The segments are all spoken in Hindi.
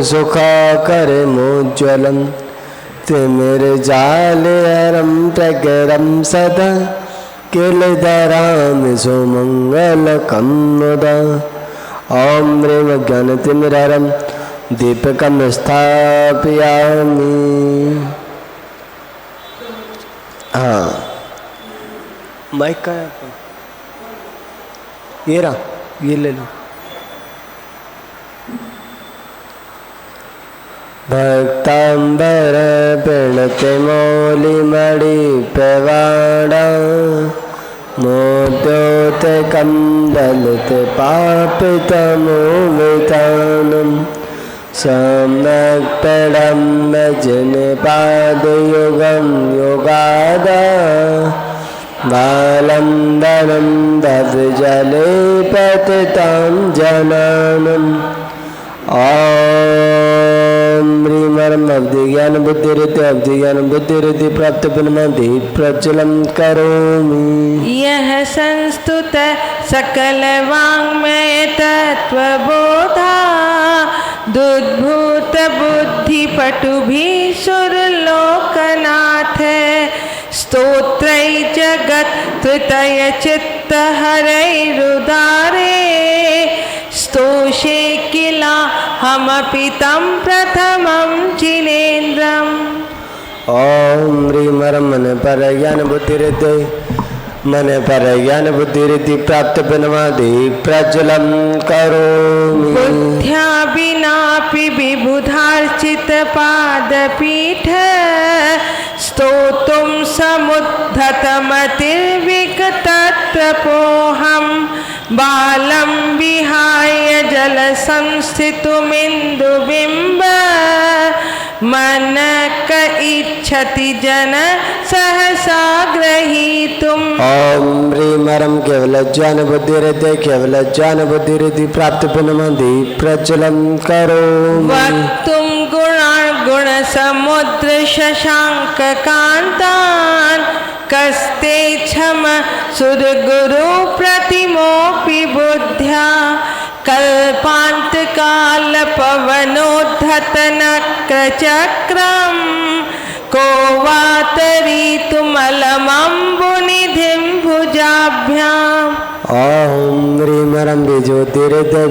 सुखाकर मोज्ज्वलं तिमिर्जालहरं प्रगरं सदा किलधरामि सुमङ्गलकं मुदा। ॐ ह्रीं ज्ञानतिमिरारं दीपकं स्थापयामि। हाँ, माइक का है आपका? ये रहा, ये ले लो। भक्तांबर प्रणते मौलिमणि पेवाड़ा मोद्योते कंदलते पापितमोवितानं सम्यक् पेडं भजने पादयुगं योगादा बालं धनं दधजले पतितं जनानं। ॐ ह्रीं अब्धि ज्ञान बुद्धिरिति अब्धि ज्ञान बुद्धिरिति प्राप्त ब्रह्मादि प्रज्वलं करोमि। यह संस्तुत सकल वाङ्मय तत्वबोधा दुद्भूत बुद्धि पटुभिः सुरलोकनाथ स्तोत्रै जगत् त्रितय चित्त हरैरुदारे स्तोषे किला हमपि तं प्रथमं जिनेन्द्रम्। ॐ ह्रीं मन पर ज्ञान बुद्धिरिति मन पर ज्ञान बुद्धिरिति प्राप्त ब्रह्मादि प्रज्वलं करोमि। बुद्ध्या विनापि विबुधार्चित पादपीठ स्तोतुं समुद्धतमतिर्विगतत्रपोऽहं बालं विहाय जलसंस्थितुमिन्दुबिम्ब मनक इच्छति जन सहसा ग्रहीतुम्। ॐ ह्रीं केवल ज्ञान बुद्धिरिति प्राप्त ब्रह्मादि प्रज्वलं करोमि। वक्तुं गुण समुद्र शशांक कांतान् कस्ते क्षम सुरगुरु प्रतिमोऽपि बुद्ध्या कल्पांत काल पवनोद्धत नक्रचक्रं को वातरीतुमलमम्बुनिधिं भुजाभ्याम्। ॐ ह्रीं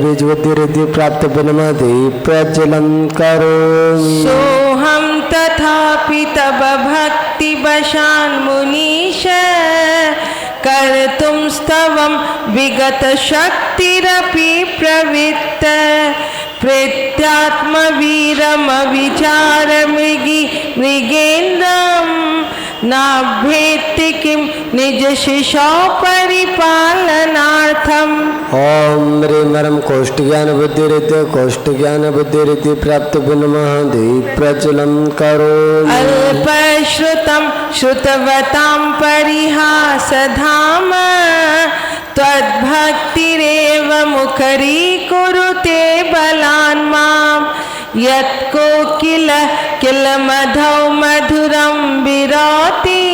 बीजबुद्धिरिति प्राप्त ब्रह्मादि प्रज्वलं करोमि। सोऽहं तथापि तव भक्तिवशान्मुनीश कर्तुं स्तवं विगत शक्तिरपि प्रवृत्त प्रीत्यात्मवीरमविचार मृगेन्द्रं नाभ्येति किं निज शिशौ परिपालनार्थम्। ॐ ह्रीं कोष्ठ ज्ञान बुद्धिरिति प्राप्त ब्रह्मादि प्रज्वलं करोमि। अल्पश्रुतं श्रुतवतां परिहासधाम त्वद्भक्तिरेव मुखरीकुरुते बलान् माम् यत्को किल मधौ मधुरं विरोति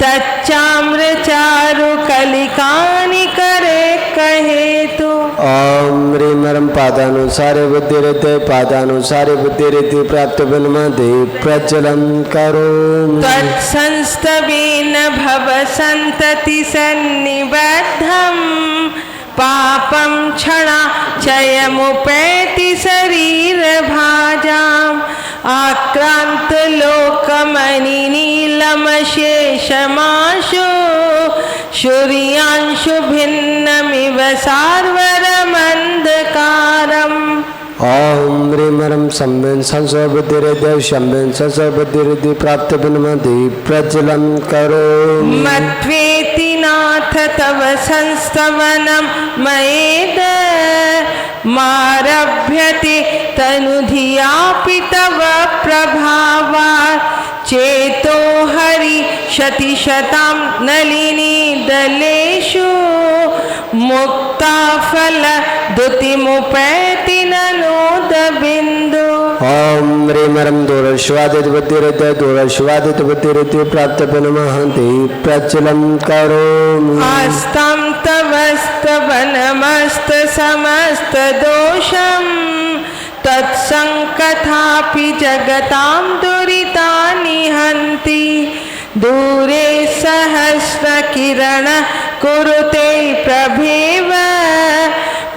तच्चाम्रचारु कलिकानि करे कहेतु। ॐ ह्रीं पादानुसारे बुद्धिरिति प्राप्त ब्रह्मादि प्रज्वलं करोमि। तत्संस्तवेन भव सन्तति सन्निबद्धं पापं क्षणाचयमुपैति शरीरभाजाम् आक्रांत लोकमणिनीलमशेषमाशु सूर्यांशु भिन्नमिव सार्वरमन्धकारम्। ॐ ह्रीं संबुद्धिरिति प्राप्त ब्रह्मादि प्रज्वलं करोमि। मत्वेति नाथ तव संस्तवनं मयेद मारभ्यते तनुधियापि तव प्रभावात् चेतो हरि शतिशतां नलिनी दलेषु मुक्ता फल दुतिमुपैति ननोद बिंदु। ॐ ह्रीं दूरश्वादित बुद्धिरिति प्राप्त ब्रह्मादि प्रज्वलं करोमि। आस्तं तवस्तवनमस्त समस्त दोषं तत्सङ्कथापि जगतां दुरितानि हन्ति दूरे सहस्रकिरणः कुरुते प्रभेव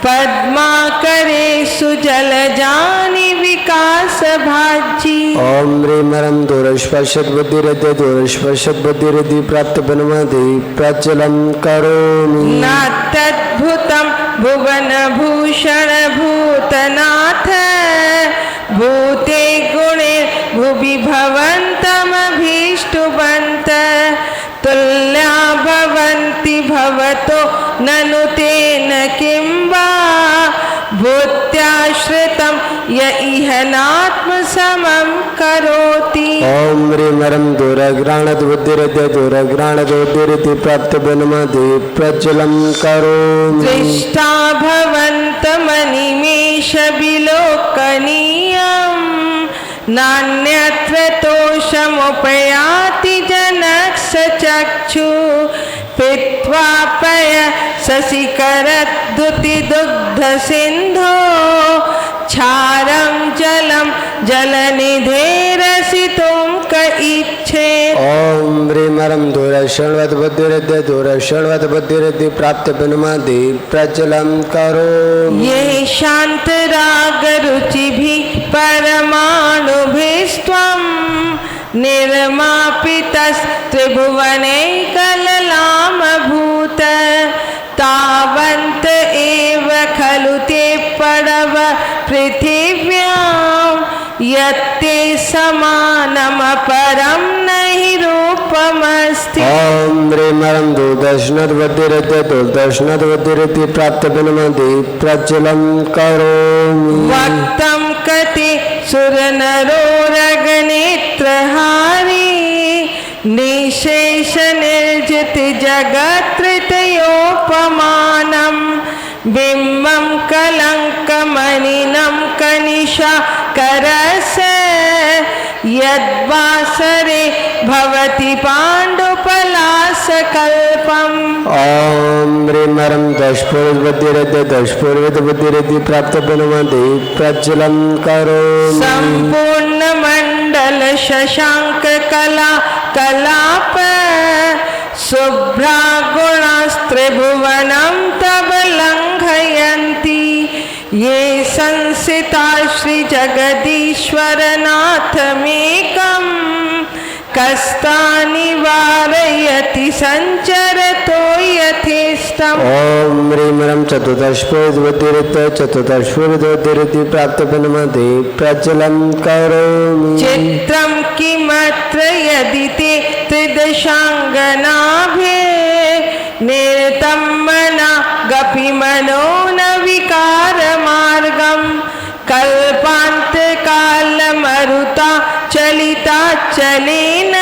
पद्माकरे सुजलजानि विकासभाजी। ओम ह्रीं ह्रं दूरस्पर्शत बुद्धिरद्य दूरस्पर्शत बुद्धिरिद्धि प्राप्त बनमति प्रज्वलं करोमि। नात्यद्भुतं भुवनभूषण भूतनाथ भूते गुणे भुवि भवन्तमभीष्टुवन्त तुल्या भवन्ति भवतो ननु तेन किं वा भूत्याश्रितं य इह नात्मसमं करोति। ओम ह्रीं ह्रं दूरघ्राणत बुद्धिरद्य दूरघ्राणत बुद्धिरिद्धि प्राप्त बनमति प्रज्वलं करोमि। दृष्टा भवन्तमनिमेष विलोकनीयम् नान्यत्र तोषमुपयाति जनः सचक्षु पीत्वा पय शशिकरद्युतिदुग्धसिन्धो क्षारं जलं जलनिधेरसितुं क इच्छे। ओम ह्रीं ह्रं दूरशृण्वत बुद्धिरद्य दूरशृण्वत बुद्धिरिद्धि प्राप्त बनमति प्रज्वलं करोमि। ये शान्तरागरुचिभिः परमाणुभिस्त्वं निर्मापितस्त्रिभुवनैकललामभूत तावन्त एव खलु ते पडव पृथिव्यां यत्ते समानमपरं नहि रूपमस्ति। ओम ह्रीं ह्रं दूरदर्शनत बुद्धिरद्य दूरदर्शनत बुद्धिरिद्धि प्राप्त बनमति प्रज्वलं करोमि। वक्तं कति सुरनरोरगनेत्रहारी निशेष निर्जित जगत्त्रयोपमानं बिम्बं कलङ्कमनिनं कनिशा करस यद्वासरे भवति पाण्डुपलासकल्पम्। ओम ह्रीं ह्रं दशपूर्व बुद्धिरद्य दशपूर्वत बुद्धिरिद्धि प्राप्त बनमति प्रज्वलं करोमि। सम्पूर्णमण्डल शशाङ्क कला कलाप शुभ्रा गुणास्त्रिभुवनं तव लङ्घयन्ति ये संसिता श्रीजगदीश्वरनाथमेकं कस्तानि वारयति सञ्चरतो यथेष्टम्। ओम ह्रीं ह्रं चतुर्दशपूर्व बुद्धिरिद्य चतुर्दशपूर्व बुद्धिरिद्धि प्राप्त बनमति प्रज्वलं करोमि। चित्रं किमत्र यदि ते त्रिदशाङ्गनाभे निरतं मना गपिमनो न विकारमार्गं कल्पान्तकालमरुता चलिता चलेन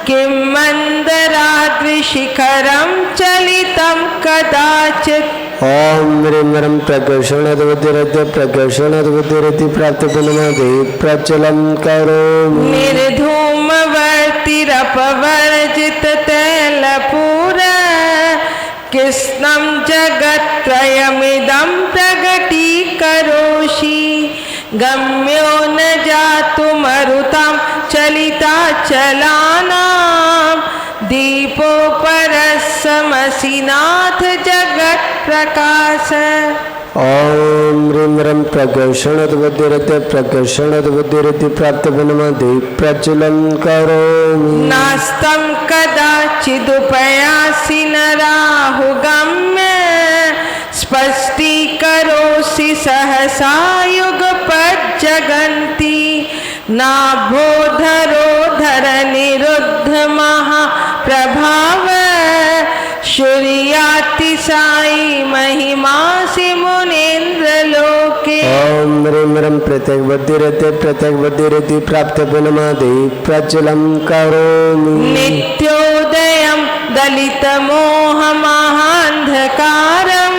किं मन्दराद्रिशिखरं चलितं कदाचित्। ओम ह्रीं ह्रं प्रकर्षणत बुद्धिरद्य प्रकर्षणत बुद्धिरिद्धि प्राप्त बनमति प्रज्वलं करोमि। निर्धूमवर्तिरपवर्जित तैलपूर कृष्णं जगत्त्रयमिदं प्रगटीकरोषि गम्यो न जातुमरुतां चलिता चलानां दीपोपरस्समसि नाथ जगत्प्रकाश। ओम ह्रीं ह्रं प्रकर्षणत बुद्धिरद्य प्रकर्षणत बुद्धिरिद्धि प्राप्त बनमति प्रज्वलं करोमि। नास्तं कदाचिदुपयासि न राहुगम्य स्पष्टीकरोषि सहसा युगपज्जगन्ति नाभोधरोधर निरुद्ध महाप्रभाव सूर्यातिशायी महिमासि मुनीन्द्रलोके। ओम ह्रीं ह्रं प्रत्येक बुद्धिरिद्धि प्राप्त बनमति प्रज्वलं करोमि। नित्योदयं दलितमोहमहान्धकारं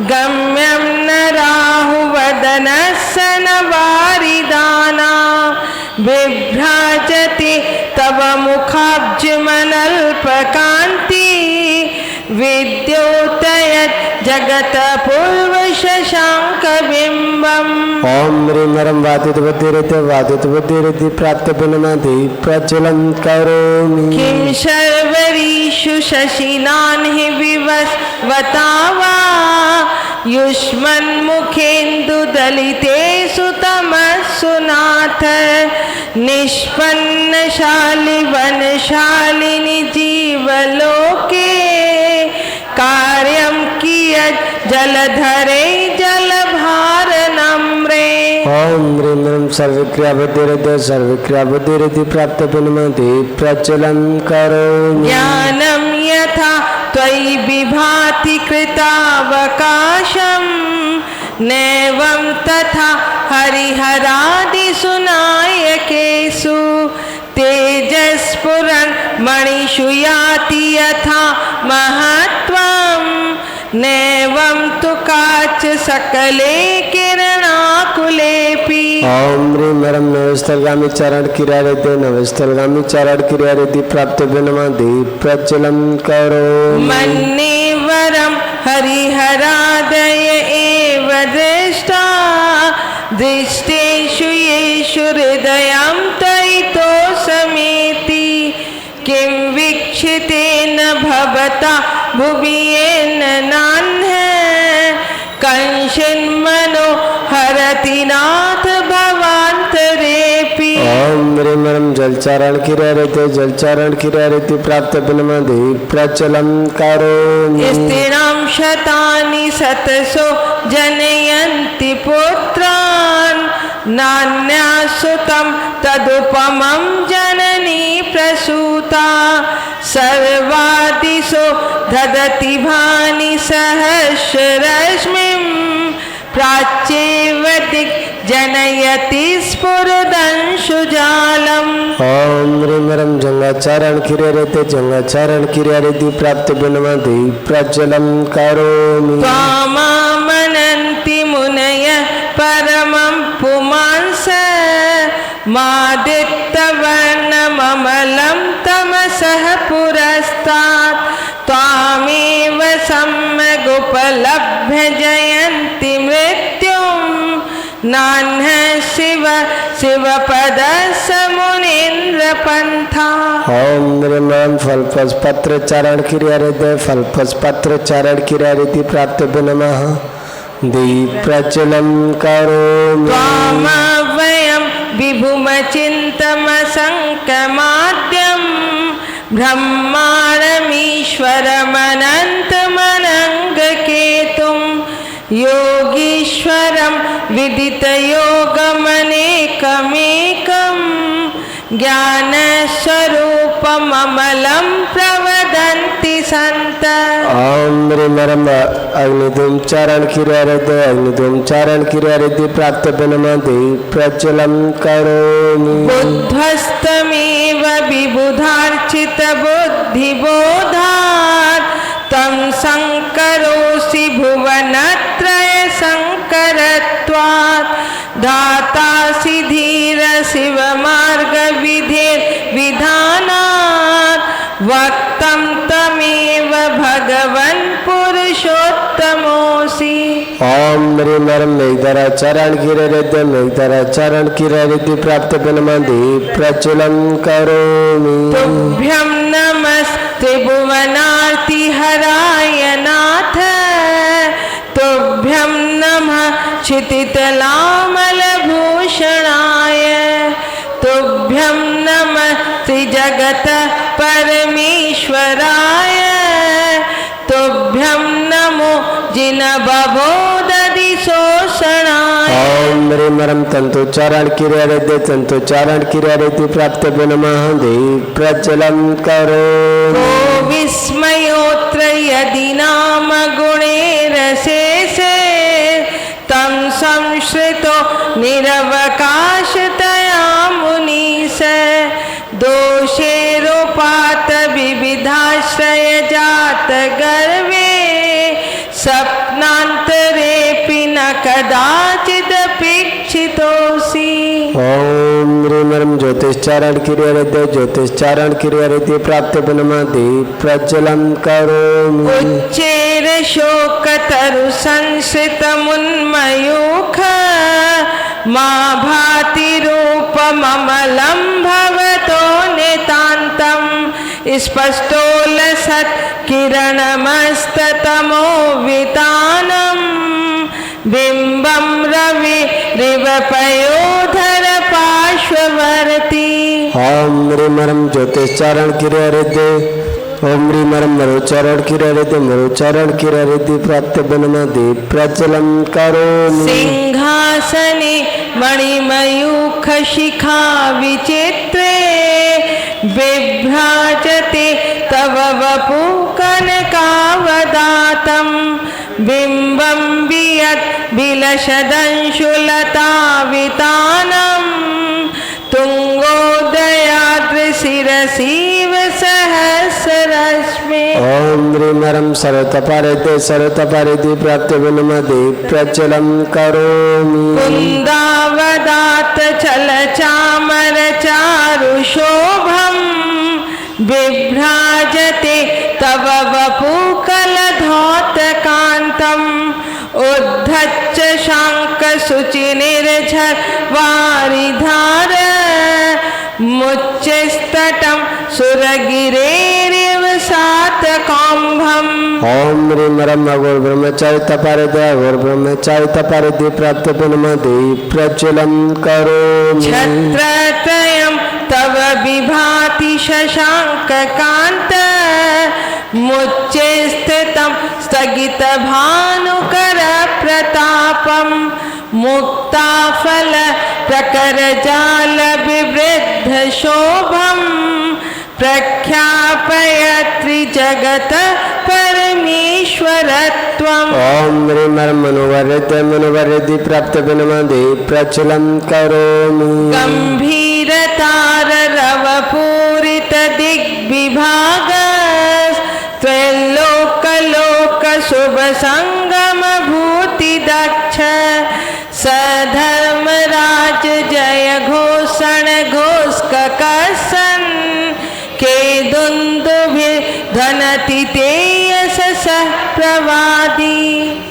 गम्यं न राहुवदनस्य न वारिदाना विभ्राजते तव मुखाब्जमनल्पकान्ति विद्योतयत् जगत पूर्व शशांक बिंबम ओम ह्रीं वरं वादितबुद्धिरिति प्राप्तफलमादि प्रज्वलं करोमि किं शर्वरीषु शशिनान् हि विवस्वता वा युष्मन्मुखेन्दुदलितेषु तमस्सु नाथ निष्पन्नशालि वनशालिनि जीवलोके कार्यं कियत् जलधरे जलभारनम्रे ओम ह्रीं वरं सर्वक्रियाबुद्धिरिति प्राप्तफलमादि प्रज्वलं करोमि ज्ञानं यथा त्वयि विभाति कृतावकाशं नैवं तथा हरिहरादिषु नायकेषु तेजस्फुरन् मणिषु याति यथा महत्त्वं नैवं तु काच सकले किरणाकुलेऽपि ओम ह्रीं वरं नवस्थलगामी चारण क्रियारिति प्राप्तफलमादि प्रज्वलं करोमि मन्ये वरं हरिहरादय एव दृष्टा दृष्टेषु येषु हृदयं तयितो समेति किं वीक्षितेन भवता भुवि येन नान्यः कंशिन्मनो हरति नाथ भवान्तरेऽपि ओम ह्रीं वरं जलचारण क्रियारिति प्राप्तफलमादि प्रज्वलं करोमि स्थिरां शतानि शतसो जनयन्ति पुत्रान् नान्यासुतं तदुपमं जननी प्रसूता सर्वादिशो ददति भानि सहस्ररश्मिं प्राच्येव जनयति स्फुरदंशुजालम् ओम ह्रीं वरं जंगाचारण क्रियारिति प्राप्तफलमादि प्रज्वलं करोमि त्वामामनन्ति मुनयः परमं पुमांस मादित्यवर्णममलं तमसः पुरस्तात् त्वामेव सम्यगुपलभ्य जयन्ति मृत्युं नान्यः शिवपदस्य मुनीन्द्रपन्था ओम ह्रीं वरं फलपत्रचारण क्रियारिति प्राप्तफलमादि प्रज्वलं करोमि त्वामव्ययं विभुमचिन्तमसङ्कमाद्यं ब्रह्माणमीश्वरमनन्तमनङ्गकेतुं योगीश्वरं विदितयोगमनेकमेकं ज्ञानस्वरूपममलं प्रवदन्ति सन्तः ओम ह्रीं वरं अग्निधूमचारण क्रियारिति प्राप्तफलमादि प्रज्वलं करोमि बुद्धस्तमेव विबुधार्चितबुद्धिबोधात् तं शङ्करोऽसि भुवनत्रय शङ्करत्वात् दातासि धीर शिवमार्गविधिर्विधानात् वक्तं तमेव भगवन् पुरुषोत्तमोऽसि ओम ह्रीं वरं मेघधराचरण क्रियारिति प्राप्तफलमादि प्रज्वलं करोमि तुभ्यं नमस्ते भुवनार्ति हराय नाथ तुभ्यं नमः क्षितितलामलभूषणाय तुभ्यं नमः त्रिजगत परमेश्वराय तुभ्यं नमो जिनबबोदधि शोषणाय ओम ह्रीं वरं तंतुचारण क्रियारिति प्राप्तफलमादि प्रज्वलं करोमि को विस्मयोऽत्र यदि नाम गुणेरशेषे तं संश्रितो निरवकाशतया मुनीश दोषेरोपात विविधाश्रय जात गर्वे स्वप्नान्तरेऽपि न कदाचिदपेक्षितोऽसि ओम ह्रीं वरं ज्योतिश्चारण क्रियारिति प्राप्तफलमादि प्रज्वलं करोमि उच्चैर शोकतरु संश्रितमुन्मयूख मा भाति रूपममलं भवतो नितान्तं स्पष्टोलसत् किरणमस्ततमो वितानं बिम्बं रविरिव पयोधर पार्श्ववर्ती। ओम ह्रीमरम ज्योतिषचारण क्रिया रिद्धि ओम ह्रीमरम मरुचारण क्रिया रिद्धि मरुचारण क्रिया रिद्धि प्राप्त बनमदि प्रचलम करोमि। सिंहासने मणिमयूख शिखा विचित्रे बिभ्राजते तव वपु कनकावदातं बिम्बं वियत् विलसदंशुलतावितानं तुंगोदयाद्रिशिरसीव सहस्ररश्मि। ओम ह्रीमरम सर्वतपारिति प्राप्त बनमदि प्रचलम करोमि। कुन्दावदात चलचामर चारुशोभं बिभ्राजते तव वपुकलधौतकान्तम् उद्धच्च शाङ्कशुचिनिर्झर वारिधार मुच्चस्तटं सुरगिरेरिव सातकौम्भम्। ओम ह्रीमरम अघोर ब्रह्मचारि तपारिति अघोर ब्रह्मचारि तपारिति प्राप्त बनमदि प्रचलम करोमि। छत्रत्रयं तव विभाति शशाङ्ककान्त मुच्चे स्थितं स्थगितभानुकर प्रतापं मुक्ताफल प्रकरजाल विवृद्ध शोभं प्रख्यापयत्रि जगत परमेश्वरत्वम्। ओम ह्रीमरम मनोवरिद्धि प्राप्त बनमदि प्रचलम करोमि। गंभीरतार रवपूरित दिग्विभाग त्वैलोक शुभ संगम भूति दक्ष सधर्मराज जय घोषण घोषकसन के दुन्दुभि धनति तेयस प्रवादी।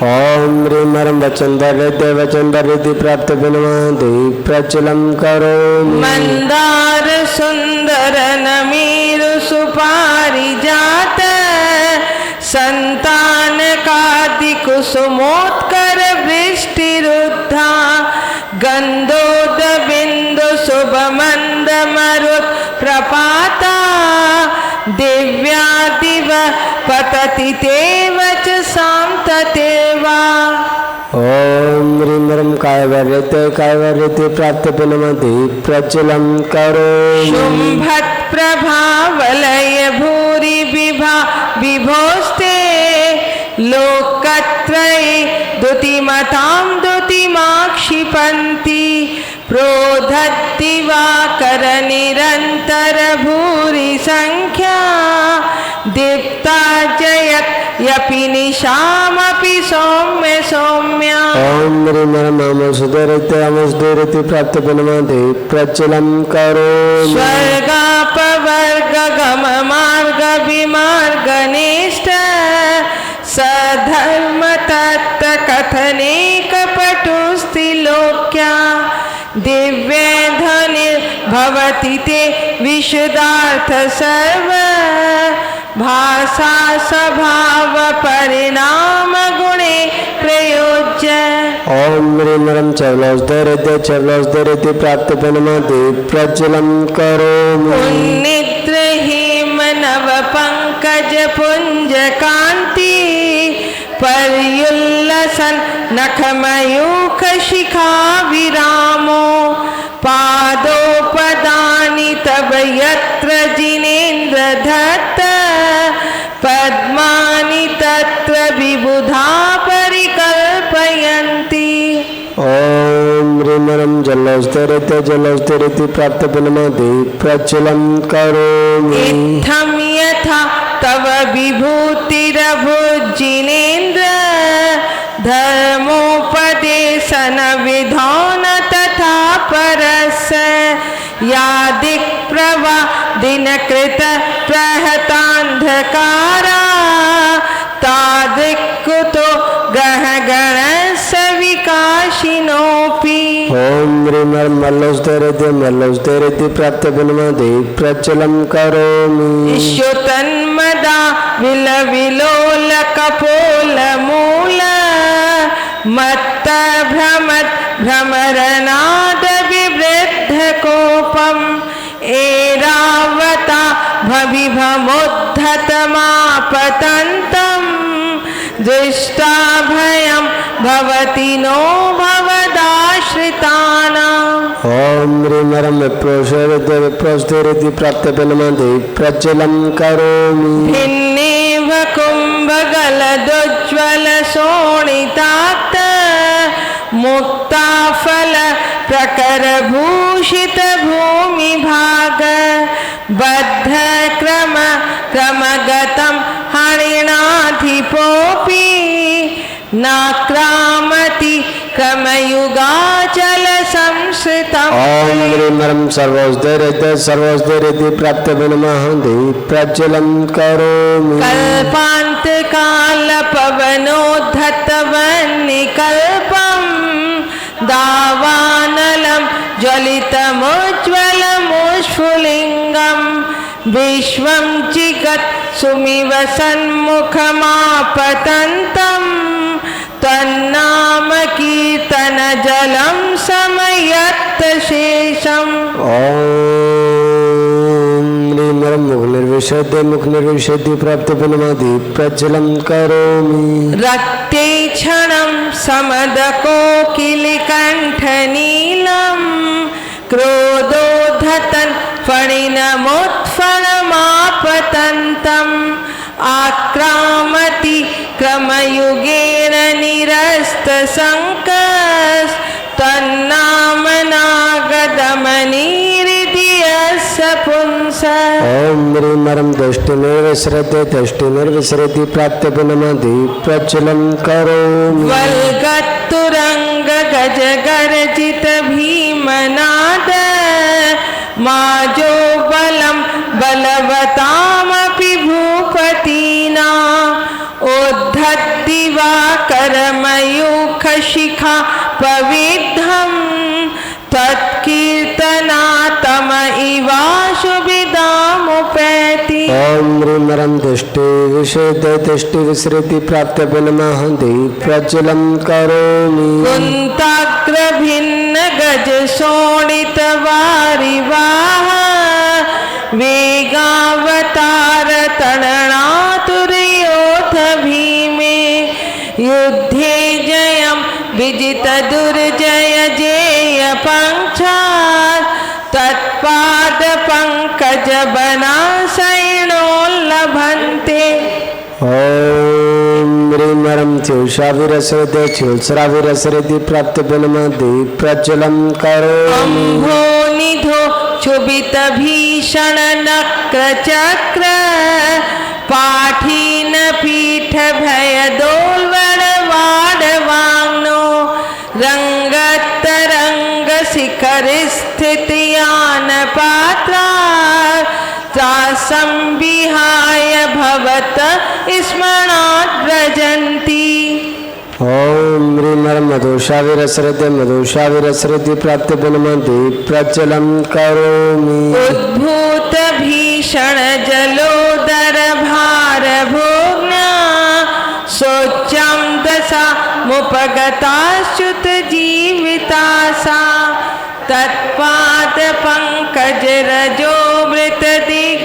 ओम ह्रीमरम वचनधरिद्धि प्राप्त बनमदि प्रचलम करोमि। मंदार सुंदर नमीरु सुपारिजात संतान कादि कुसुमोत्कर वृष्टिरुद्धा गंधोद बिंदु शुभ मंद मरुत प्रपाता दिव्यादिव पतति तेवच शांततेवा। ओम ह्रीमरम कायवर्यते प्राप्त बनमदि प्रचलम करोमि। शुंभत् प्रभावलय भूरि विभोस्ते लोकत्रये दुतिमतां दुतिमाक्षिपन्ति प्रोधत्ति वाकर निरन्तर भूरि संख्या दीप्ता जयत् यपि निशामपि सौम्य सौम्या। ओम ह्रीमरम अमोषधरिद्धि प्राप्त बनमदि प्रचलम करोमि। स्वर्गापवर्ग गम मार्ग विमार्ग निष्ठ सधर्म तत्त कथने कपटुस्त्रिलोक्या दिव्य ध्वनि भवति ते विशुद्धार्थ सर्व भाषा स्वभाव परिणाम गुणे प्रयोज्य। ओम ह्रीमरम चवलौषधरिद्धि प्राप्त बनमदि प्रचलम करोमि। उन्निद्र हेम नव पंकज पुंज कांति पर्युल्लसन नखमयूख शिखा विरामो पादोपदानि तब यत्र जिनेन्द्र धत्त पद्मानि तत्र विबुधा परिकल्पयन्ति। ओम ह्रीमरम जलौषधरिद्धि प्राप्त बनमदि प्रचलम करोमि। इत्थं यथा तव विभूतिरभुजिनेन्द्र धर्मोपदेशन विधौन तथा परस या दिक्प्रवा दिनकृत प्रहतान्धकारा तादिक् ह्रीं मल्लौषधैरिति प्राप्तबलमादि प्रज्वलं करोमि ईश्वतन्मदा विलविलोलकपोलमूल मत्त भ्रमरनाद विवृद्धकोपम् एरावता भविभमुद्धतमापतन्तम् दृष्टा भयं भवति नो भवदाश्रितानाम्। ॐ ह्रीं विप्रोषधैरिति प्राप्तबलमादि प्रज्वलं करोमि भिन्नेव कुम्भगलदुज्ज्वलशोणिताक्त मुक्ताफल प्रकरभूषित भूमिभाग बद्ध क्रमगतं हरिणाधिपोऽपि नाक्रामति क्रमयुगाचल संश्रितम्। ॐ ह्रीं सर्वौषधैरिति प्राप्तबलमादि प्रज्वलं करोमि कल्पान्तकालपवनोद्धतवन्निकल्पम् दावानलं ज्वलितमुज्ज्वलमुष्फुलिङ्गं विश्वं चिगत् सुमिव सन्मुखमापतन्तं तन्नाम कीर्तनजलं समयत्त शेषम्। ॐ ह्रीं मुखनिर्विशेद्य प्राप्तबलमादि प्रज्वलं करोमि रक्ते क्षणं समदकोकिलिकण्ठनीलं क्रोधोद्धतं फणिनमुत्फलमापतन्तम् आक्रामति क्रमयुगेन निरस्तसङ्कस्तन्नामनागदमनीरिदियस्य पुंस। ॐ ह्रीं दष्टिनिर्विसरति प्राप्तबलमादि प्रज्वलं करोमि वल्गत्तुरङ्ग गजगर्जित भीमनाद माजो बलं बलवतामपि भूपतीना उद्धद्दिवाकरमयूखशिखा पविद्धं तत्कीर्तनातम इवाशुभिदामुपैति। ॐ ह्रीं दष्टिविसरति प्राप्तबलमादि प्रज्वलं करोमि कुन्ताग्रभिन्न गज शोणित वारिवाह वेगावतार तणनातुरयोथ भीमे युद्धे जयं विजित दुर्जय जेय पंचात् तत्पाद पंकज बनाशयनोल्लभन्ते। ॐ ह्रीं चोषाविरसरिति प्राप्तबलमादि प्रज्वलं करोमि अम्भोनिधो क्षुभित भीषण नक्र चक्र पाठीन पीठ भय दोलवण वाडवांगनो रंगतरंग शिखर स्थित यान पात्रा संविहाय भवत स्मरणात् व्रजन्ति। ॐ ह्रीं मधुषाविरसरिति प्राप्तबलमादि प्रज्वलं करोमि उद्भूत भीषण जलोदर भार भोग्ना शोच्यं दशा मुपगताच्युत जीवितासा तत्पाद पंकज रजो मृत दिग्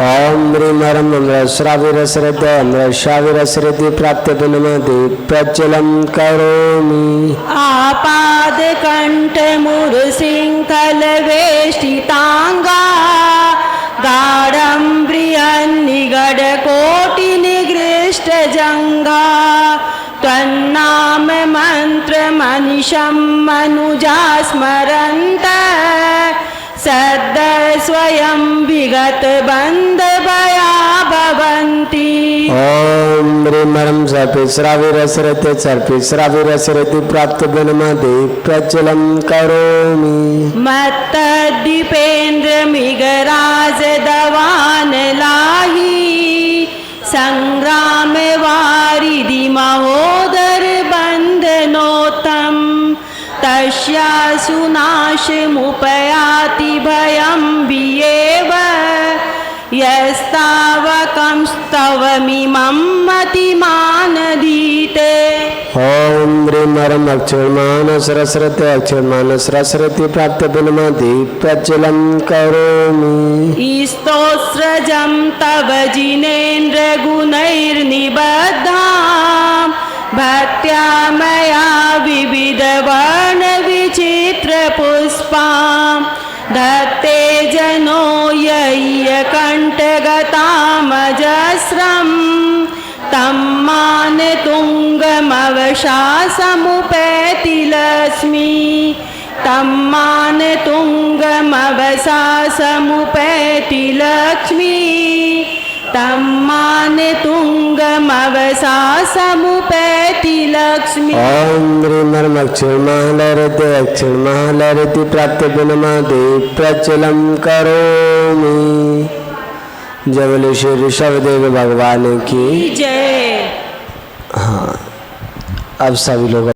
ॐ ह्रीं अमृतश्राविरसरिति प्राप्तबलमादि प्रज्वलं करोमि आपादकण्ठमुरसिंखलवेष्टिताङ्गा गाढं बृहन्निगडकोटिनिगृष्टजङ्घा त्वन्नाम मन्त्रमनिशं मनुजा स्मरन्त सद्द स्वयं विगत बन्ध भया भवन्ति। ॐ ह्रीं सर्पिश्राविरसरिति प्राप्तबलमादि प्रज्वलं करोमि मत्तद्दीपेन्द्र मृगराज दवान लाहि संग्राम वारिधि महोदर बंधनोत्तम तस्यासु नाशमुपयाति भयं वियेव यस्तावकंस्तवमिमं मतिमानधीते। ओम ह्रीं मरम अक्षरमान सरस्वती अक्षरमान सरस्वती प्राप्त बिनमति प्रज्वलं करोमि। स्तोत्रजं तव जिनेन्द्र गुणैर्निबद्धां भक्त्या मया विविध वर्ण विचित्र पुष्पां धत्ते जनो यय्यकण्ठगतामजस्रं तं मानतुङ्गमवशासमुपैति लक्ष्मी तं मानतुङ्गमवशासमुपैति लक्ष्मी तं मानतुङ्गमवशासमुपैति लक्ष्मी। ओम ह्रीं मरम अक्षरमालरति प्राप्त बिनमति प्रज्वलं करोमि। जय बोले श्री ऋषभदेव भगवान की जय। हाँ, अब सभी लोग